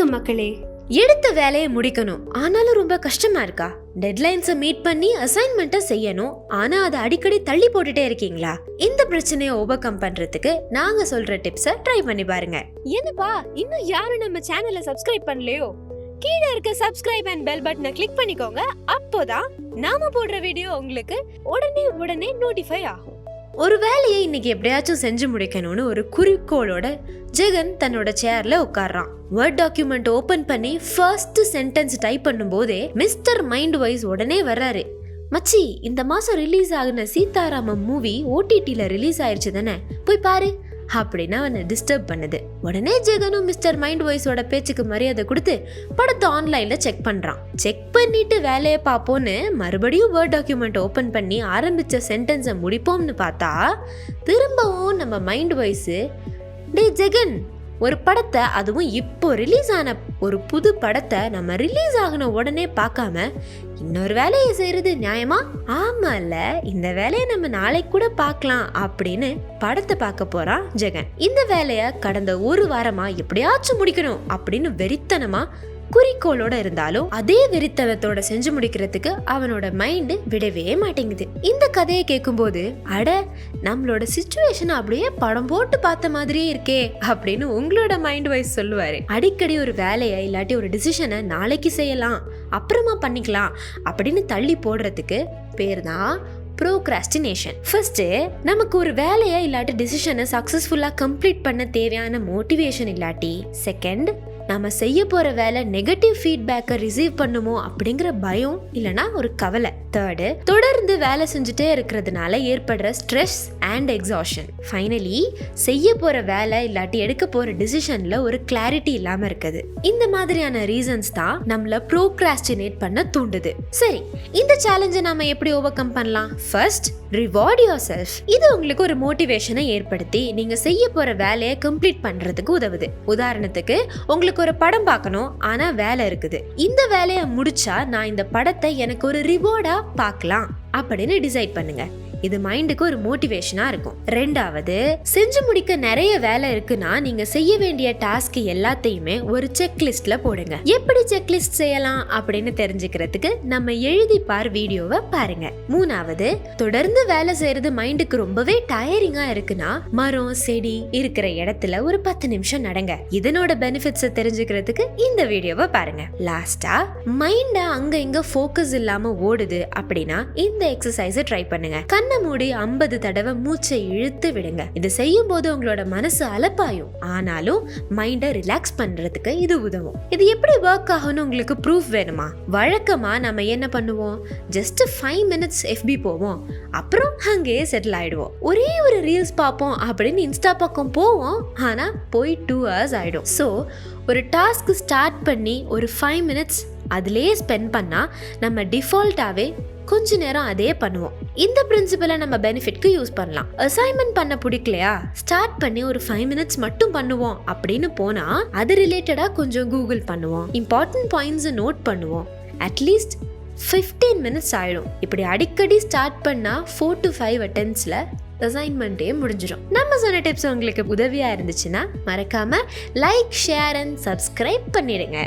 வணக்கம் மக்களே. எடுத்த வேலையை முடிக்கணும், ஆனாலும் ரொம்ப கஷ்டமா இருக்கா? டெட்லைன்ஸை மீட் பண்ணி அசைன்மெண்ட்டை செய்யணும், ஆனா அதை அடிக்கடி தள்ளி போட்டுட்டே இருக்கீங்களா? இந்த பிரச்சனையை ஓவர் கம் பண்றதுக்கு நாங்க சொல்ற டிப்ஸை ட்ரை பண்ணி பாருங்க. என்னப்பா இன்னும் யாரும் நம்ம சேனலை சப்ஸ்கிரைப் பண்ணலையோ? கீழே இருக்க சப்ஸ்கிரைப் அண்ட் பெல் பட்டனை கிளிக் பண்ணிக்கோங்க. அப்போதான் நாம போடுற வீடியோ உங்களுக்கு உடனே நோட்டிஃபை ஆகும். ஒரு வேலையை இன்னைக்கு எப்படியாச்சும் செஞ்சு முடிக்கணும்னு ஒரு குறிக்கோளோட ஜெகன் தன்னோட சேர்ல உட்கார்றான். வேர்ட் டாக்குமெண்ட் ஓபன் பண்ணி ஃபர்ஸ்ட் சென்டென்ஸ் டைப் பண்ணும்போதே மிஸ்டர் மைண்ட் வாய்ஸ் உடனே வர்றாரு. மச்சி, இந்த மாசம் ரிலீஸ் ஆகுன சீதாராமம் மூவி ஓடிடில ரிலீஸ் ஆயிடுச்சு தானே, போய் பாரு அப்படின்னு அவனை டிஸ்டர்ப் பண்ணுது. உடனே ஜெகனும் மிஸ்டர் மைண்ட் வாய்ஸோட பேச்சுக்கு மரியாதை கொடுத்து படத்தை ஆன்லைன்ல செக் பண்றான். செக் பண்ணிட்டு வேலையை பார்ப்போன்னு மறுபடியும் வேர்ட் டாக்குமெண்ட் ஓபன் பண்ணி ஆரம்பிச்ச சென்டென்ஸை முடிப்போம்னு பார்த்தா திரும்பவும் நம்ம மைண்ட் வாய்ஸ், டே ஜெகன், ஒரு படத்தை, அதுவும் இப்போ ரிலீஸ் ஆன ஒரு புது படத்தை நம்ம ரிலீஸ் ஆகின உடனே பார்க்காம இன்னொரு வேலையை செய்யறது நியாயமா? ஆமால, இந்த வேலையை நம்ம நாளைக்கு கூட பார்க்கலாம் அப்படின்னு படத்தை பார்க்க போறான் ஜெகன். இந்த வேலையை கடந்த ஒரு வாரமா எப்படியாச்சும் முடிக்கணும் அப்படின்னு வெறித்தனமா குறிக்கோளோட இருந்தாலும் அதே வெறித்தனத்தோட செஞ்சு முடிக்கிறதுக்கு அவனோட மைண்டு விடவே மாட்டேங்குது. இந்த கதையை கேட்கும்போது, அட, நம்மளோட சிச்சுவேஷன் அப்படியே படம் போட்டு பார்த்த மாதிரியே இருக்கே அப்படின்னு உங்களோட மைண்ட் வைஸ் சொல்லுவாரு. அடிக்கடி ஒரு வேலையை இல்லாட்டி ஒரு டிசிஷனை நாளைக்கு செய்யலாம், அப்புறமா பண்ணிக்கலாம் அப்படின்னு தள்ளி போடுறதுக்கு பேர் தான் procrastination. ஃபர்ஸ்ட், நமக்கு ஒரு வேலையை இல்லாட்டி டிசிஷனை சக்சஸ்ஃபுல்லா கம்ப்ளீட் பண்ண தேவையான மோட்டிவேஷன் இல்லாட்டி, செகண்ட், நம்ம செய்ய போற வேலை நெகட்டிவ் ஃபீட்பேக்கை ரிசீவ் பண்ணுமோ அப்படிங்கிற பயம் இல்லைன்னா ஒரு கவலை, தேர்டு, தொடர்ந்து வேலை செஞ்சுட்டே இருக்கிறதுனால ஏற்படுற ஸ்ட்ரெஸ் அண்ட் எக்ஸாஷன், ஃபைனலி செய்ய போற வேலை இல்லாட்டி எடுக்க போற டிசிஷன்ல ஒரு கிளாரிட்டி இல்லாம இருக்குது. இந்த மாதிரியான ரீசன்ஸ் தான் நம்மள ப்ரோக்ராஸ்டினேட் பண்ண தூண்டுது. சரி, இந்த சேலஞ்சை நாம எப்படி ஓவர் கம் பண்ணலாம்? First, reward your self. இது உங்களுக்கு ஒரு மோட்டிவேஷனை ஏற்படுத்தி நீங்க செய்ய போற வேலையை கம்ப்ளீட் பண்றதுக்கு உதவுது. உதாரணத்துக்கு, உங்களுக்கு ஒரு படம் பார்க்கணும், ஆனா வேலை இருக்குது. இந்த வேலையை முடிச்சா நான் இந்த படத்தை எனக்கு ஒரு ரிவார்டா பார்க்கலாம் அப்படின்னு டிசைட் பண்ணுங்க. இது மைண்டுக்கு ஒரு மோட்டிவேஷனா இருக்கும். ரெண்டாவது, செஞ்சு முடிக்க நிறைய வேலை இருக்குன்னா நீங்க செய்ய வேண்டிய டாஸ்க் எல்லாத்தையுமே ஒரு செக்லிஸ்ட்ல போடுங்க. எப்படி செக்லிஸ்ட் செய்யலாம் அப்படின்னு தெரிஞ்சுக்கிறதுக்கு நம்ம எழுதி பார் வீடியோவை பாருங்க. மூணாவது, தொடர்ந்து வேலை செய்யறது மைண்டுக்கு ரொம்பவே டயரிங்கா இருக்குன்னா மரம் செடி இருக்கிற இடத்துல ஒரு 10 நிமிஷம் நடங்க. இதனோட பெனிஃபிட்ஸை தெரிஞ்சுக்கிறதுக்கு இந்த வீடியோவை பாருங்க. லாஸ்டா, மைண்ட அங்க இங்க ஃபோக்கஸ் இல்லாம ஓடுது அப்படின்னா இந்த எக்ஸசைஸை ட்ரை பண்ணுங்க. கண்ணை மூடி 50 தடவை மூச்சை இழுத்து விடுங்க. இது செய்யும் போது உங்களோட மனசு அலப்பாயும், ஆனாலும் மைண்டை ரிலாக்ஸ் பண்றதுக்கு இது உதவும். இது எப்படி ஒர்க் ஆகும்னு உங்களுக்கு ப்ரூஃப் வேணுமா? வழக்கமா நம்ம என்ன பண்ணுவோம்? ஜஸ்ட் 5 minutes FB போவோம், அப்புறம் அங்கேயே செட்டில் ஆயிடுவோம். ஒரே ஒரு ரீல்ஸ் பார்ப்போம் அப்படின்னு இன்ஸ்டா பக்கம் போவோம், ஆனா போய் 2 hours ஆயிடும். ஸோ ஒரு டாஸ்க் ஸ்டார்ட் பண்ணி ஒரு 5 minutes அதுலேயே ஸ்பெண்ட் பண்ணா நம்ம டிஃபால்ட்டாவே கொஞ்ச நேரம் அதே பண்ணுவோம். இந்த பிரின்சிபலை நம்ம பெனிஃபிட்க்கு யூஸ் பண்ணலாம். அசைன்மெண்ட் பண்ண பிடிக்கலையா, ஸ்டார்ட் பண்ணி ஒரு 5 minutes மட்டும் பண்ணுவோம் அப்படின்னு போனா அது ரிலேட்டடா கொஞ்சம் கூகுள் பண்ணுவோம், இம்பார்ட்டன்ட் பாயிண்ட்ஸ் நோட் பண்ணுவோம். அட்லீஸ்ட் 15 minutes ஆயிடும். இப்படி அடிக்கடி ஸ்டார்ட் பண்ணா 4 to 5 attemptsல அசைன்மெண்ட்டே முடிஞ்சிடும். நம்ம சொன்ன டிப்ஸ் உங்களுக்கு உதவியா இருந்துச்சுன்னா மறக்காம லைக், ஷேர் அண்ட் சப்ஸ்கிரைப் பண்ணிடுங்க.